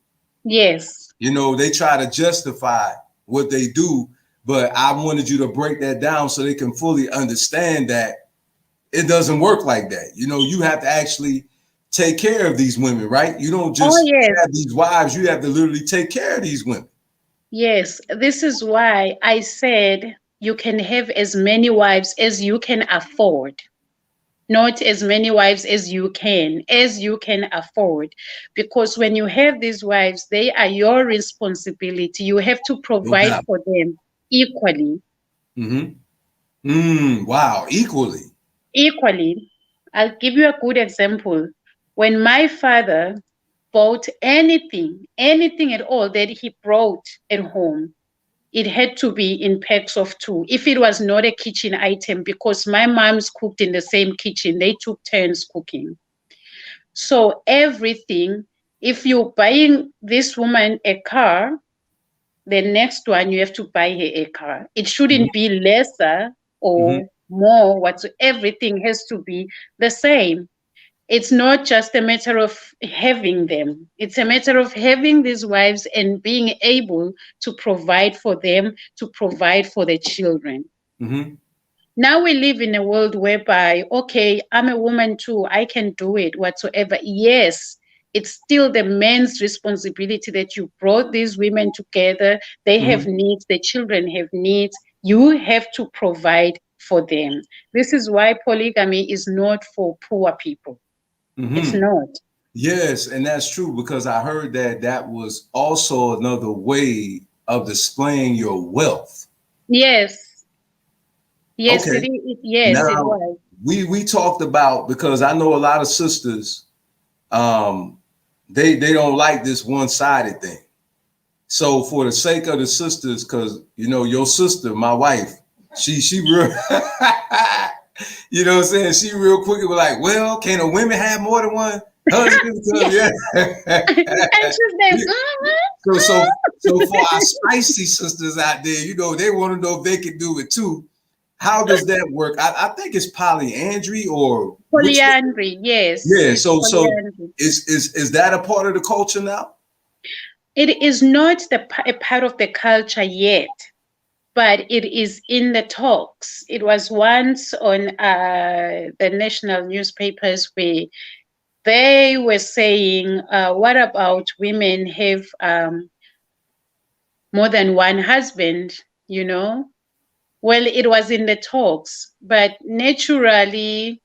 Yes. They try to justify what they do, but I wanted you to break that down so they can fully understand that it doesn't work like that. You have to actually take care of these women, right? You don't Oh, just yes. have these wives, you have to literally take care of these women. Yes. This is why I said you can have as many wives as you can afford. Not as many wives as you can afford. Because when you have these wives, they are your responsibility. You have to No provide doubt. for them equally. Wow, equally. Equally, I'll give you a good example. When my father bought anything at all that he brought at home, it had to be in packs of two. If it was not a kitchen item, because my mom's cooked in the same kitchen, they took turns cooking. So everything, if you're buying this woman a car, the next one you have to buy her a car. It shouldn't be lesser Mm-hmm. or more. Everything has to be the same. It's not just a matter of having them. It's a matter of having these wives and being able to provide for them, to provide for the children. Mm-hmm. Now we live in a world whereby, okay, I'm a woman too, I can do it whatsoever. Yes, it's still the man's responsibility that you brought these women together. They have Mm-hmm. needs, the children have needs. You have to provide for them. This is why polygamy is not for poor people. It's Mm-hmm. not. Yes, and that's true because I heard that that was also another way of displaying your wealth. Yes. Yes, Okay. yes, it Now was. we talked about, because I know a lot of sisters, um, they don't like this one-sided thing. So for the sake of the sisters, because your sister, my wife, she real what I'm saying? She real quick was like, well, can the women have more than one husband? So, Yeah. yeah. And she's like, So for our spicy sisters out there, they want to know if they can do it too. How does that work? I think it's polyandry, or which? polyandry. Yes, Yeah. it's So polyandry. is that a part of the culture now? It is not a part of the culture yet, but it is in the talks. It was once on the national newspapers where they were saying, what about women have more than one husband, you know? Well, it was in the talks, but naturally,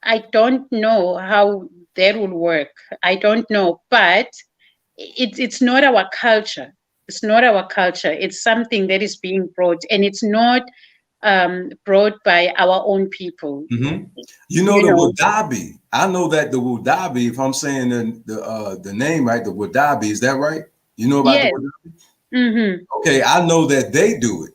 I don't know how that will work. I don't know, but it's not our culture. It's not our culture. It's something that is being brought, and it's not brought by our own people. Mm-hmm. You The know. Wadabi. I know that the Wadabi, if I'm saying the name right, the Wadabi, is that right? You know about the Yes. Wadabi? Mm-hmm. Okay, I know that they do it.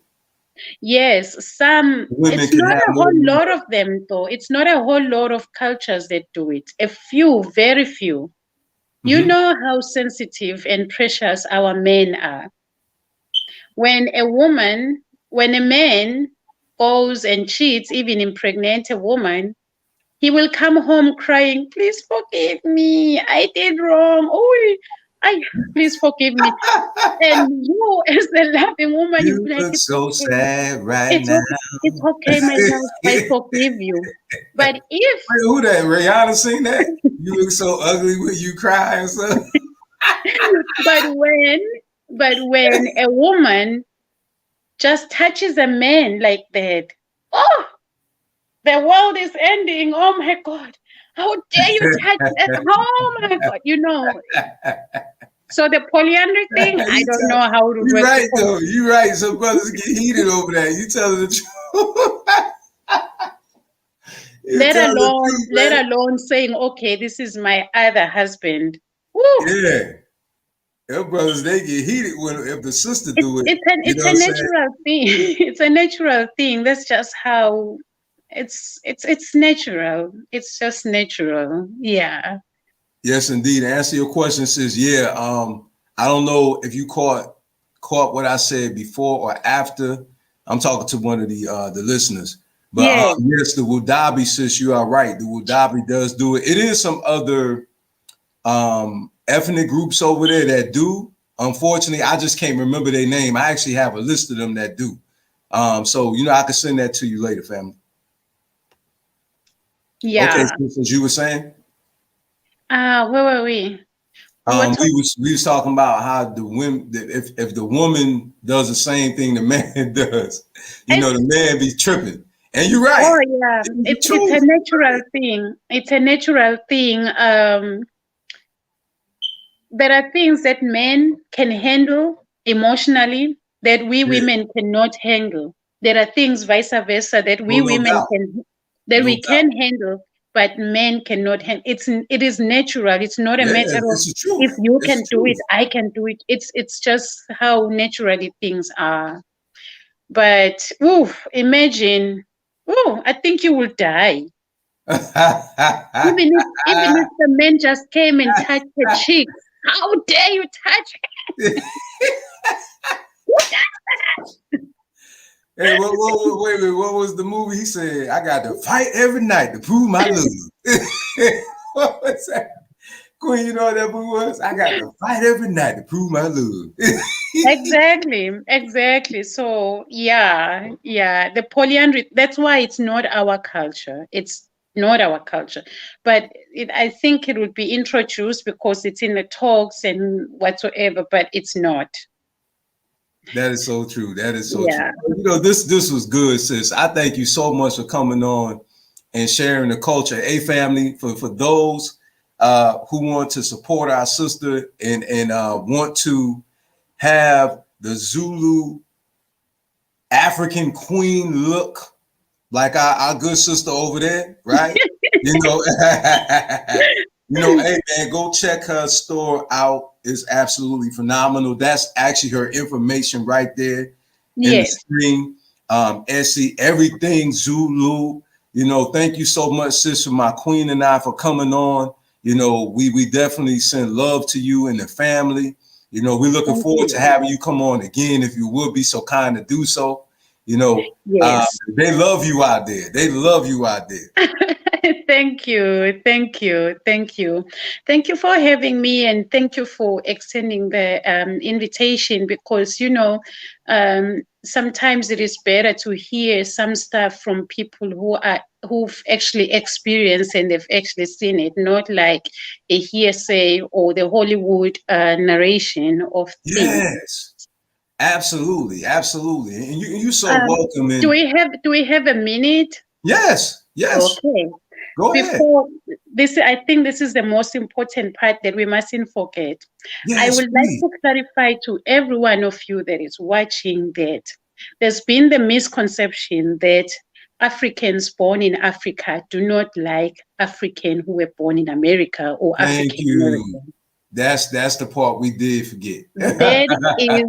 Yes. Some. Women It's can not have a more whole than one lot of husband. them, though. It's not a whole lot of cultures that do it. A few, very few. You Mm-hmm. know how sensitive and precious our men are. When a man goes and cheats, even impregnate a woman, he will come home crying, please forgive me. I did wrong. Oh, Please forgive me. And you, as the loving woman, you You be like, look it's so okay. sad right It's now. okay. It's okay, my love. I forgive you. But if, Wait, who that? Rihanna sing that? You look so ugly when you cry and stuff. but when a woman just touches a man like that, oh, the world is ending. Oh my God. How dare you touch that? Oh my God. So the polyandry thing, I don't know how it would You work right because though. You right. Some brothers get heated over that. You telling the truth. You let telling the alone truth, let man. alone saying, okay, this is my other husband. Woo! Yeah. Your brothers, they get heated when if the sister It's do it. it's an You know it's what a I'm saying? natural thing. It's a natural thing. That's just how it's natural. It's just natural. Yeah. Yes, indeed. To answer your question, sis, yeah. I don't know if you caught what I said before or after. I'm talking to one of the listeners. But Yes. yes, the Wudabi, sis, you are right. The Wudabi does do it. It is some other ethnic groups over there that do. Unfortunately, I just can't remember their name. I actually have a list of them that do. So I can send that to you later, family. Okay, Yeah. sis, as you were saying. Where were we? We were talking. We was talking about how the women, if the woman does the same thing the man does, the man be tripping. And you're right. Oh yeah. It's the It's a truth. natural thing. It's a natural thing. There are things that men can handle emotionally that we Yeah, women cannot handle. There are things vice versa that oh, we no women doubt, we no doubt. can handle, but men cannot handle. It is natural. It's not a Yeah, matter of it's the if truth. you It's can the do it, truth. I can do it. It's just how naturally things are. But imagine, I think you will die. Even if the man just came and touched her cheek, how dare you touch Hey, wait, what was the movie? He said, "I got to fight every night to prove my love." What was that? Queen, you know what that movie was? I got to fight every night to prove my love. Exactly. So yeah, the polyandry. That's why it's not our culture. It's not our culture, but I think it would be introduced because it's in the talks and whatsoever. But it's not. That is so true. That is so true. Yeah. This was good, sis. I thank you so much for coming on and sharing the culture. Hey, family, for those who want to support our sister and want to have the Zulu African queen look like our good sister over there, right? You know, hey man, go check her store out. It's absolutely phenomenal. That's actually her information right there in the Yes. screen. Essie, everything Zulu. Thank you so much, sis, for my queen and I for coming on. We definitely send love to you and the family. We're looking Thank forward to you. having you come on again if you would be so kind to do so. Yes. They love you out there. They love you out there. Thank you. Thank you. Thank you. Thank you for having me and thank you for extending the invitation because, sometimes it is better to hear some stuff from people who've actually experienced and they've actually seen it, not like a hearsay or the Hollywood narration of things. Yes, absolutely, absolutely. And you so Um, welcome. do And we have a minute? yes, Okay. go ahead. Before this, I think this is the most important part that we mustn't forget. I Yes, would like please. to clarify to every one of you that is watching that there's been the misconception that Africans born in Africa do not like African who were born in America or Thank African you. American. That's the part we did forget. That is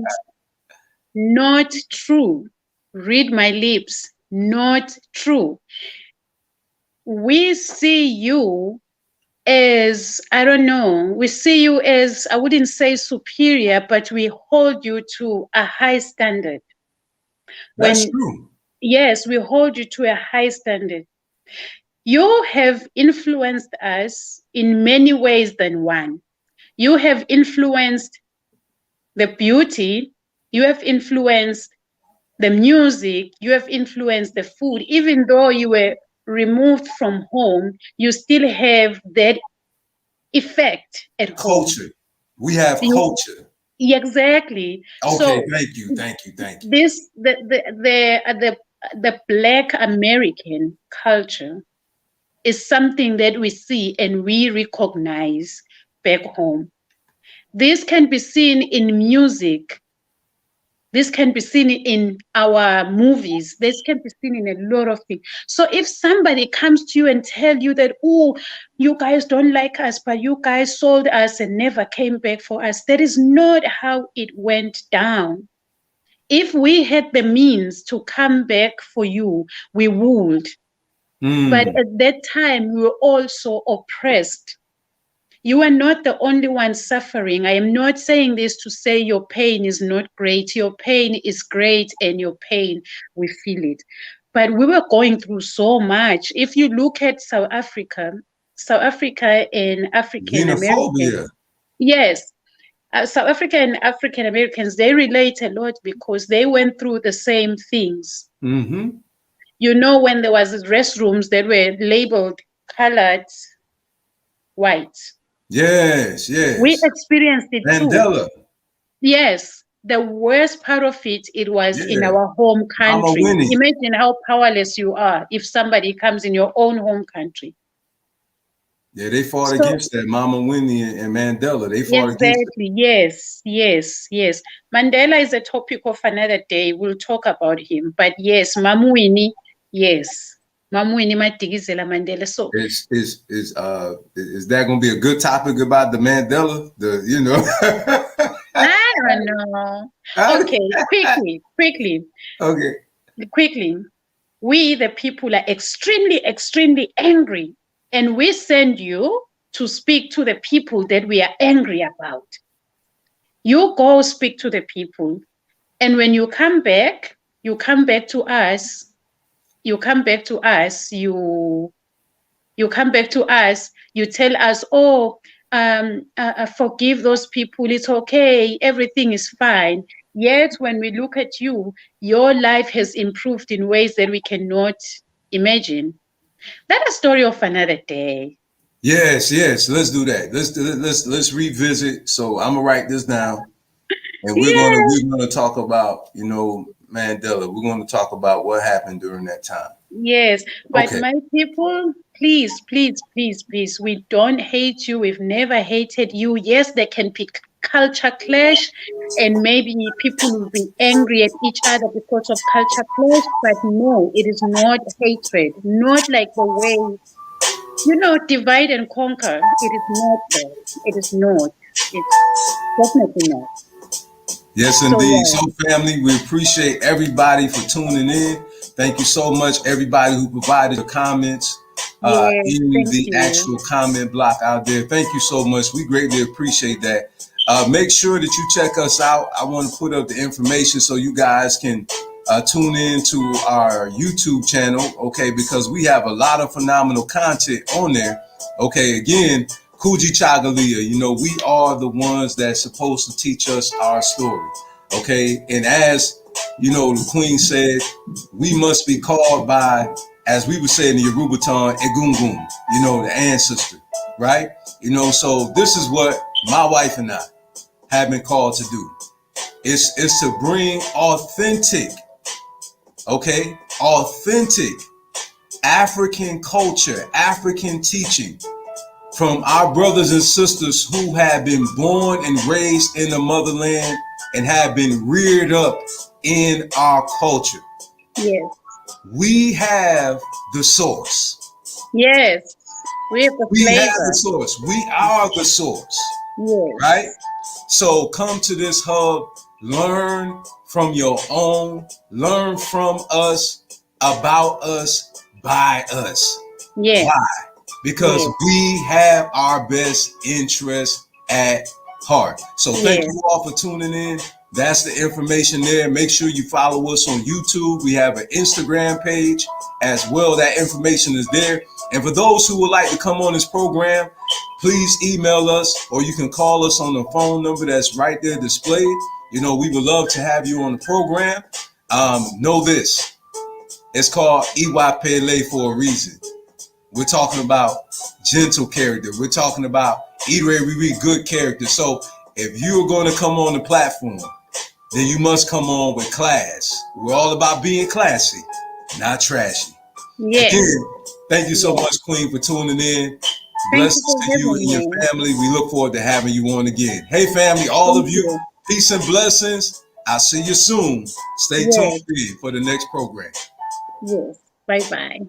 not true. Read my lips. Not true. We see you as, I don't know, we see you as, I wouldn't say superior, but we hold you to a high standard. That's When, true. yes, we hold you to a high standard. You have influenced us in many ways than one. You have influenced the beauty, you have influenced the music, you have influenced the food. Even though you were removed from home, you still have that effect at home. Culture. We have You, culture. exactly. Okay, So thank you, thank you, thank you. this the Black American culture is something that we see and we recognize back home. This can be seen in music. This can be seen in our movies. This can be seen in a lot of things. So if somebody comes to you and tell you that, oh, you guys don't like us, but you guys sold us and never came back for us, that is not how it went down. If we had the means to come back for you, we would. But Mm. at that time, we were also oppressed. You are not the only one suffering. I am not saying this to say your pain is not great. Your pain is great, and your pain, we feel it. But we were going through so much. If you look at South Africa and African American, Xenophobia. yes, South Africa and African Americans, they relate a lot because they went through the same things. Mm-hmm. You know, when there was restrooms that were labeled colored, white, Yes, we yes. experienced it too. Mandela. Yes, the worst part of it, it was in Yeah. our home Mama country. Winnie. Imagine how powerless you are if somebody comes in your own home country. Yeah, they fought So, against that. Mama Winnie and Mandela. They fought against it. exactly, yes, yes, yes. Mandela is a topic of another day. We'll talk about him. But yes, Mamuini, yes. Mamuini Madikizela Mandela. So, Is that gonna be a good topic about the Mandela? The you know I don't know. Okay, Okay. quickly. We, the people, are extremely, extremely angry. And we send you to speak to the people that we are angry about. You go speak to the people. And when you come back to us, you come back to us, you come back to us, you tell us, oh, forgive those people, it's okay, everything is fine. Yet when we look at you, your life has improved in ways that we cannot imagine. That's a story of another day. Yes, yes. Let's do that. Let's revisit. So I'm gonna write this down, and Yeah, we're gonna talk about Mandela. We're gonna talk about what happened during that time. yes. But Okay. my people, please, please, please, please, we don't hate you. We've never hated you. Yes, there can be culture clash, and maybe people will be angry at each other because of culture clash, but no, it is not hatred. Not like the way, divide and conquer. It is not that. It is not. It's definitely not. Yes, So, indeed. So, yeah. family, we appreciate everybody for tuning in. Thank you so much, everybody who provided the comments Yes, in thank the you. actual comment block out there. Thank you so much. We greatly appreciate that. Make sure that you check us out. I want to put up the information so you guys can tune in to our YouTube channel, okay? Because we have a lot of phenomenal content on there. Okay, again, Kuji Chagalia, we are the ones that's supposed to teach us our story. Okay, and as the Queen said, we must be called by, as we would say in the Yoruba tongue, Egungun, the ancestor, right? So this is what my wife and I have been called to do. It's to bring authentic African culture, African teaching from our brothers and sisters who have been born and raised in the motherland and have been reared up in our culture. Yes. We have the source. Yes. We have the We have the flavor. source. We are the source, right? Yes. So come to this hub, learn from your own, learn from us, about us, by us. Yes. Why? Because Yes. we have our best interest at heart. So thank Yes. you all for tuning in. That's the information there. Make sure you follow us on YouTube. We have an Instagram page as well. That information is there. And for those who would like to come on this program, please email us, or you can call us on the phone number that's right there displayed. You know, we would love to have you on the program. Know this. It's called Iwa Pele for a reason. We're talking about gentle character. We're talking about good character. So if you're going to come on the platform, then you must come on with class. We're all about being classy, not trashy. Yes. Again, thank you so much, Queen, for tuning in. Blessings to you and your family. We look forward to having you on again. Hey, family, all of you, peace and blessings. I'll see you soon. Stay tuned in for the next program. Yes. Bye-bye.